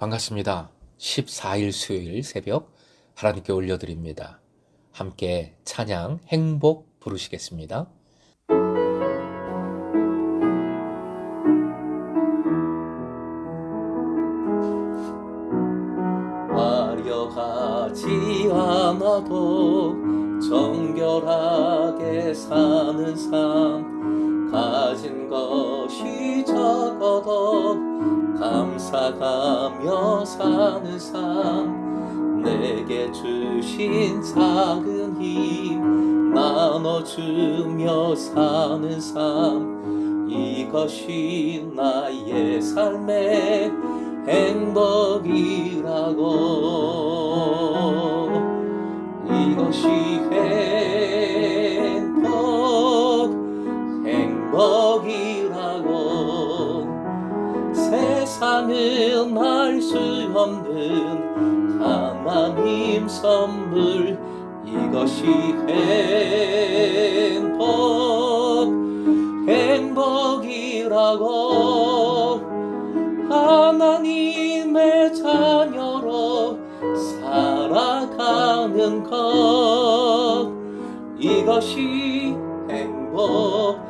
반갑습니다. 14일 수요일 새벽 하나님께 올려드립니다. 함께 찬양 행복 부르시겠습니다. 화려하지 않아도 정결하게 사는 삶, 가진 것이 적어도 감사하며 사는 삶, 내게 주신 작은 힘 나눠주며 사는 삶, 이것이 나의 삶의 행복이라고. 이것이 행복이라고. 세상은 알 수 없는 하나님 선물, 이것이 행복이라고. 하나님의 자녀로 살아가는 것, 이것이 행복이라고.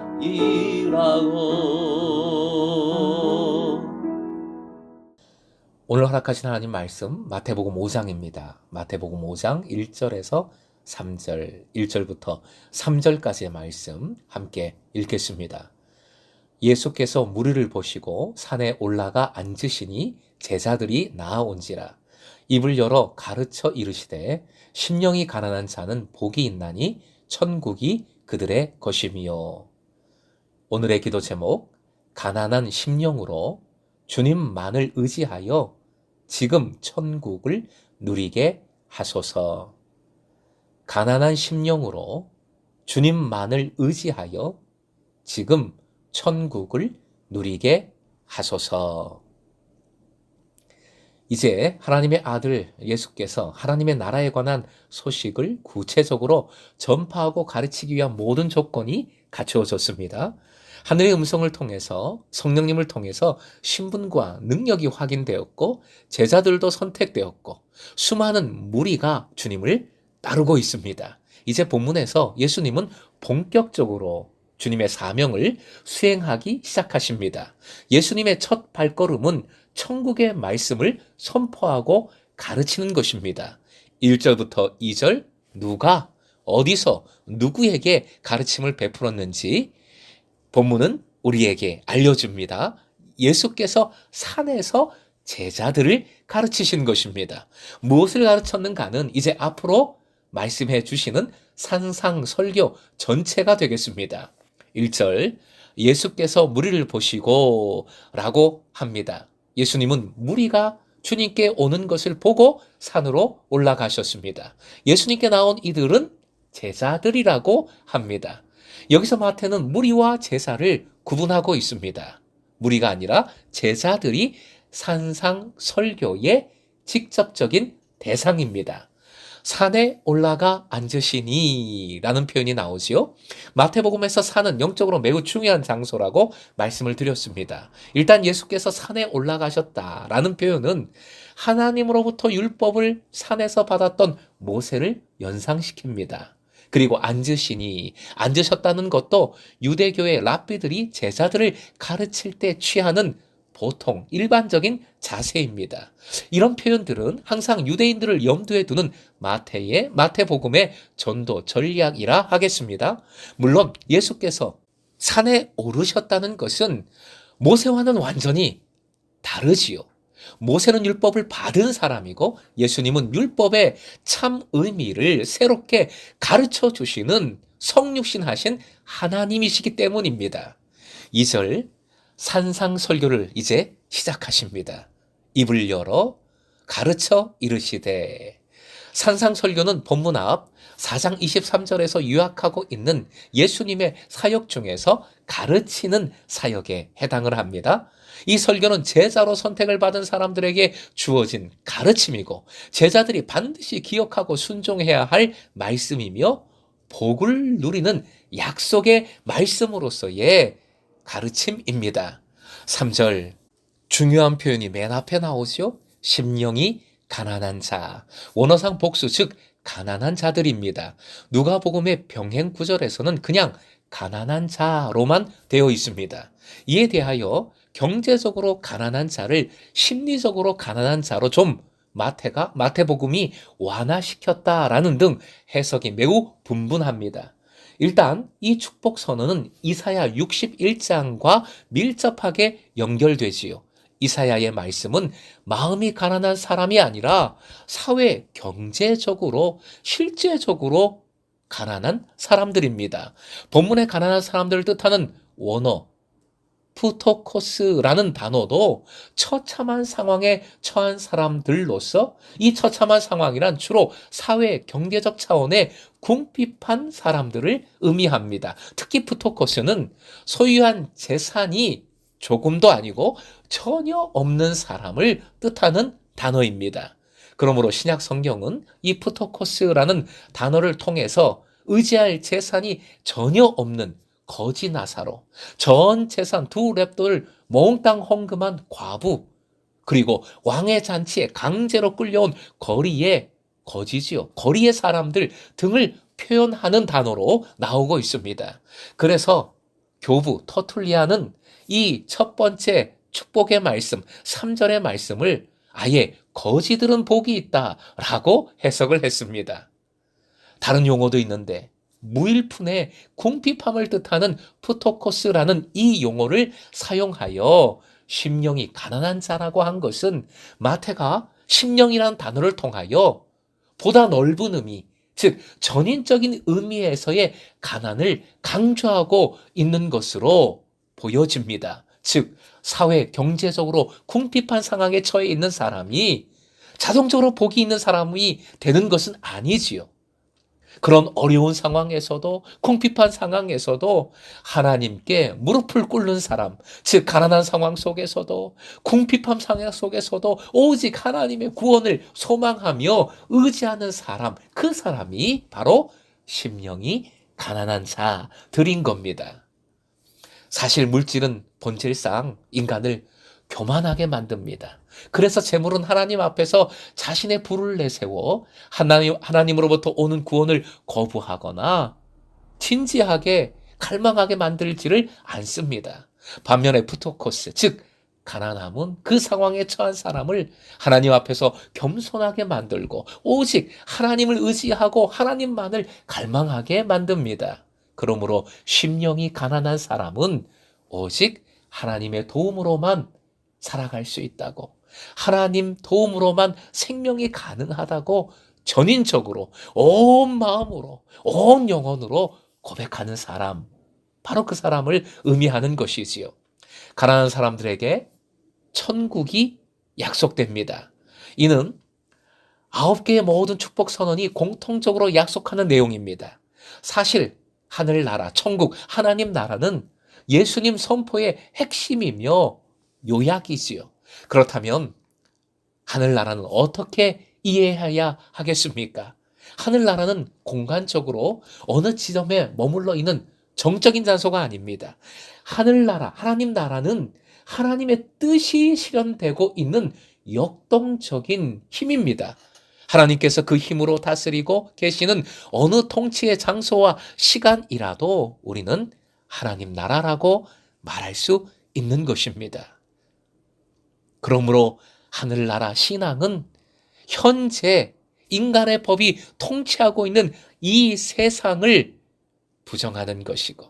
오늘 허락하신 하나님 말씀 마태복음 5장입니다. 마태복음 5장 1절에서 3절, 1절부터 3절까지의 말씀 함께 읽겠습니다. 예수께서 무리를 보시고 산에 올라가 앉으시니 제자들이 나아온지라. 입을 열어 가르쳐 이르시되 심령이 가난한 자는 복이 있나니 천국이 그들의 것임이요. 오늘의 기도 제목, 가난한 심령으로 주님만을 의지하여 지금 천국을 누리게 하소서. 가난한 심령으로 주님만을 의지하여 지금 천국을 누리게 하소서. 이제 하나님의 아들 예수께서 하나님의 나라에 관한 소식을 구체적으로 전파하고 가르치기 위한 모든 조건이 갖추어졌습니다. 하늘의 음성을 통해서, 성령님을 통해서 신분과 능력이 확인되었고, 제자들도 선택되었고, 수많은 무리가 주님을 따르고 있습니다. 이제 본문에서 예수님은 본격적으로 주님의 사명을 수행하기 시작하십니다. 예수님의 첫 발걸음은 천국의 말씀을 선포하고 가르치는 것입니다. 1절부터 2절, 누가, 어디서, 누구에게 가르침을 베풀었는지 본문은 우리에게 알려줍니다. 예수께서 산에서 제자들을 가르치신 것입니다. 무엇을 가르쳤는가는 이제 앞으로 말씀해 주시는 산상설교 전체가 되겠습니다. 1절, 예수께서 무리를 보시고 라고 합니다. 예수님은 무리가 주님께 오는 것을 보고 산으로 올라가셨습니다. 예수님께 나온 이들은 제자들이라고 합니다. 여기서 마태는 무리와 제사를 구분하고 있습니다. 무리가 아니라 제자들이 산상설교의 직접적인 대상입니다. 산에 올라가 앉으시니 라는 표현이 나오지요. 마태복음에서 산은 영적으로 매우 중요한 장소라고 말씀을 드렸습니다. 일단 예수께서 산에 올라가셨다라는 표현은 하나님으로부터 율법을 산에서 받았던 모세를 연상시킵니다. 그리고 앉으셨다는 것도 유대교의 랍비들이 제자들을 가르칠 때 취하는 보통 일반적인 자세입니다. 이런 표현들은 항상 유대인들을 염두에 두는 마태복음의 전도 전략이라 하겠습니다. 물론 예수께서 산에 오르셨다는 것은 모세와는 완전히 다르지요. 모세는 율법을 받은 사람이고 예수님은 율법의 참 의미를 새롭게 가르쳐 주시는 성육신하신 하나님이시기 때문입니다. 2절, 산상설교를 이제 시작하십니다. 입을 열어 가르쳐 이르시되. 산상설교는 본문 앞 4장 23절에서 요약하고 있는 예수님의 사역 중에서 가르치는 사역에 해당을 합니다. 이 설교는 제자로 선택을 받은 사람들에게 주어진 가르침이고 제자들이 반드시 기억하고 순종해야 할 말씀이며 복을 누리는 약속의 말씀으로서의 가르침입니다. 3절, 중요한 표현이 맨 앞에 나오죠. 심령이 가난한 자. 원어상 복수, 즉 가난한 자들입니다. 누가복음의 병행 구절에서는 그냥 가난한 자로만 되어 있습니다. 이에 대하여 경제적으로 가난한 자를 심리적으로 가난한 자로 좀 마태복음이 완화시켰다라는 등 해석이 매우 분분합니다. 일단 이 축복 선언은 이사야 61장과 밀접하게 연결되지요. 이사야의 말씀은 마음이 가난한 사람이 아니라 사회, 경제적으로, 실제적으로 가난한 사람들입니다. 본문의 가난한 사람들을 뜻하는 원어, 푸토코스라는 단어도 처참한 상황에 처한 사람들로서 이 처참한 상황이란 주로 사회, 경제적 차원의 궁핍한 사람들을 의미합니다. 특히 푸토코스는 소유한 재산이 조금도 아니고 전혀 없는 사람을 뜻하는 단어입니다. 그러므로 신약 성경은 이 푸토코스라는 단어를 통해서 의지할 재산이 전혀 없는 거지 나사로, 전 재산 두 랩돌을 몽땅 헌금한 과부, 그리고 왕의 잔치에 강제로 끌려온 거리의 사람들 등을 표현하는 단어로 나오고 있습니다. 그래서 교부 터툴리아는 이 첫 번째 축복의 말씀, 3절의 말씀을 아예 거지들은 복이 있다라고 해석을 했습니다. 다른 용어도 있는데 무일푼의 궁핍함을 뜻하는 푸토코스라는 이 용어를 사용하여 심령이 가난한 자라고 한 것은 마태가 심령이라는 단어를 통하여 보다 넓은 의미, 즉 전인적인 의미에서의 가난을 강조하고 있는 것으로 보여집니다. 즉 사회, 경제적으로 궁핍한 상황에 처해 있는 사람이 자동적으로 복이 있는 사람이 되는 것은 아니지요. 그런 어려운 상황에서도, 궁핍한 상황에서도 하나님께 무릎을 꿇는 사람, 즉 가난한 상황 속에서도, 궁핍한 상황 속에서도 오직 하나님의 구원을 소망하며 의지하는 사람, 그 사람이 바로 심령이 가난한 자들인 겁니다. 사실 물질은 본질상 인간을 교만하게 만듭니다. 그래서 재물은 하나님 앞에서 자신의 부를 내세워 하나님으로부터 오는 구원을 거부하거나 진지하게 갈망하게 만들지를 않습니다. 반면에 푸토코스, 즉 가난함은 그 상황에 처한 사람을 하나님 앞에서 겸손하게 만들고 오직 하나님을 의지하고 하나님만을 갈망하게 만듭니다. 그러므로 심령이 가난한 사람은 오직 하나님의 도움으로만 살아갈 수 있다고, 하나님 도움으로만 생명이 가능하다고 전인적으로 온 마음으로 온 영혼으로 고백하는 사람, 바로 그 사람을 의미하는 것이지요. 가난한 사람들에게 천국이 약속됩니다. 이는 9개의 모든 축복 선언이 공통적으로 약속하는 내용입니다. 사실 하늘나라, 천국, 하나님 나라는 예수님 선포의 핵심이며 요약이지요. 그렇다면 하늘나라는 어떻게 이해해야 하겠습니까? 하늘나라는 공간적으로 어느 지점에 머물러 있는 정적인 장소가 아닙니다. 하늘나라, 하나님 나라는 하나님의 뜻이 실현되고 있는 역동적인 힘입니다. 하나님께서 그 힘으로 다스리고 계시는 어느 통치의 장소와 시간이라도 우리는 하나님 나라라고 말할 수 있는 것입니다. 그러므로 하늘나라 신앙은 현재 인간의 법이 통치하고 있는 이 세상을 부정하는 것이고,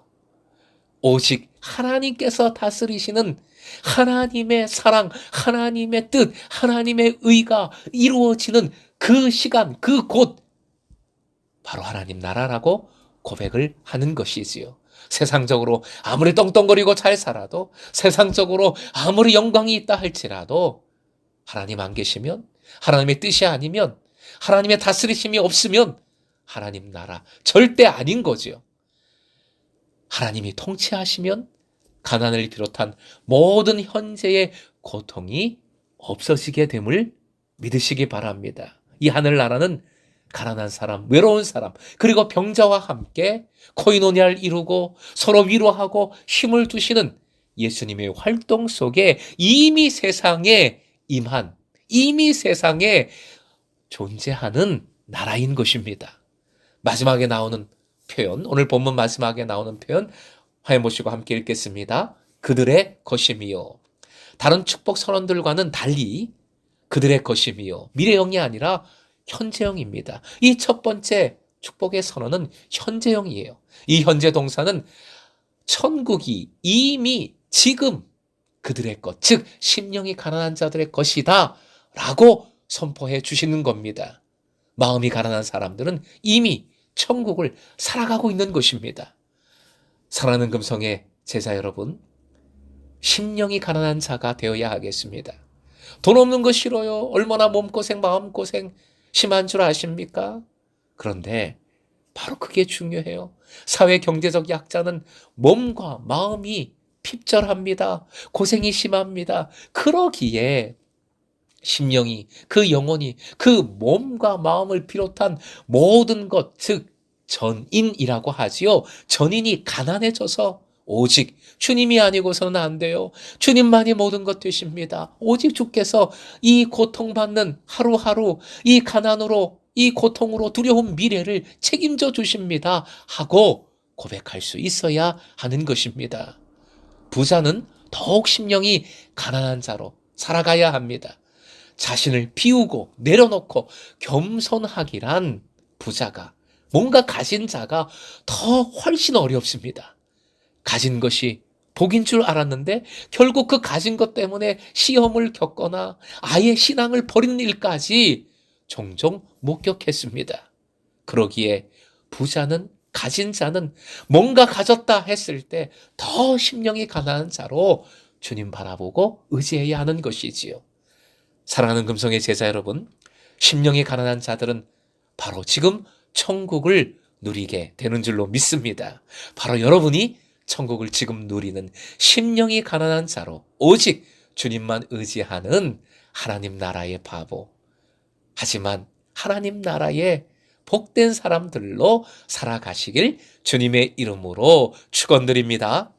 오직 하나님께서 다스리시는 하나님의 사랑, 하나님의 뜻, 하나님의 의가 이루어지는 그 시간, 그 곳, 바로 하나님 나라라고 고백을 하는 것이지요. 세상적으로 아무리 떵떵거리고 잘 살아도, 세상적으로 아무리 영광이 있다 할지라도 하나님 안 계시면, 하나님의 뜻이 아니면, 하나님의 다스리심이 없으면 하나님 나라 절대 아닌 거지요. 하나님이 통치하시면 가난을 비롯한 모든 현재의 고통이 없어지게 됨을 믿으시기 바랍니다. 이 하늘나라는 가난한 사람, 외로운 사람, 그리고 병자와 함께 코이노니아를 이루고 서로 위로하고 힘을 두시는 예수님의 활동 속에 이미 세상에 임한, 이미 세상에 존재하는 나라인 것입니다. 마지막에 나오는 표현, 오늘 본문 마지막에 나오는 표현 화해 보시고 함께 읽겠습니다. 그들의 것임이요. 다른 축복 선언들과는 달리 그들의 것임이요. 미래형이 아니라 현재형입니다. 이 첫 번째 축복의 선언은 현재형이에요. 이 현재 동사는 천국이 이미 지금 그들의 것, 즉 심령이 가난한 자들의 것이다 라고 선포해 주시는 겁니다. 마음이 가난한 사람들은 이미 천국을 살아가고 있는 것입니다. 사랑하는 금성의 제자 여러분, 심령이 가난한 자가 되어야 하겠습니다. 돈 없는 거 싫어요. 얼마나 몸고생, 마음고생 심한 줄 아십니까? 그런데 바로 그게 중요해요. 사회 경제적 약자는 몸과 마음이 핍절합니다. 고생이 심합니다. 그러기에 심령이, 그 영혼이, 그 몸과 마음을 비롯한 모든 것, 즉 전인이라고 하지요. 전인이 가난해져서 오직 주님이 아니고서는 안 돼요. 주님만이 모든 것 되십니다. 오직 주께서 이 고통받는 하루하루 이 가난으로, 이 고통으로 두려운 미래를 책임져 주십니다 하고 고백할 수 있어야 하는 것입니다. 부자는 더욱 심령이 가난한 자로 살아가야 합니다. 자신을 비우고 내려놓고 겸손하기란 부자가, 뭔가 가진 자가 더 훨씬 어렵습니다. 가진 것이 복인 줄 알았는데 결국 그 가진 것 때문에 시험을 겪거나 아예 신앙을 버리는 일까지 종종 목격했습니다. 그러기에 부자는, 가진 자는 뭔가 가졌다 했을 때 더 심령이 가난한 자로 주님 바라보고 의지해야 하는 것이지요. 사랑하는 금성의 제자 여러분, 심령이 가난한 자들은 바로 지금 천국을 누리게 되는 줄로 믿습니다. 바로 여러분이 천국을 지금 누리는 심령이 가난한 자로 오직 주님만 의지하는 하나님 나라의 바보, 하지만 하나님 나라의 복된 사람들로 살아가시길 주님의 이름으로 축원드립니다.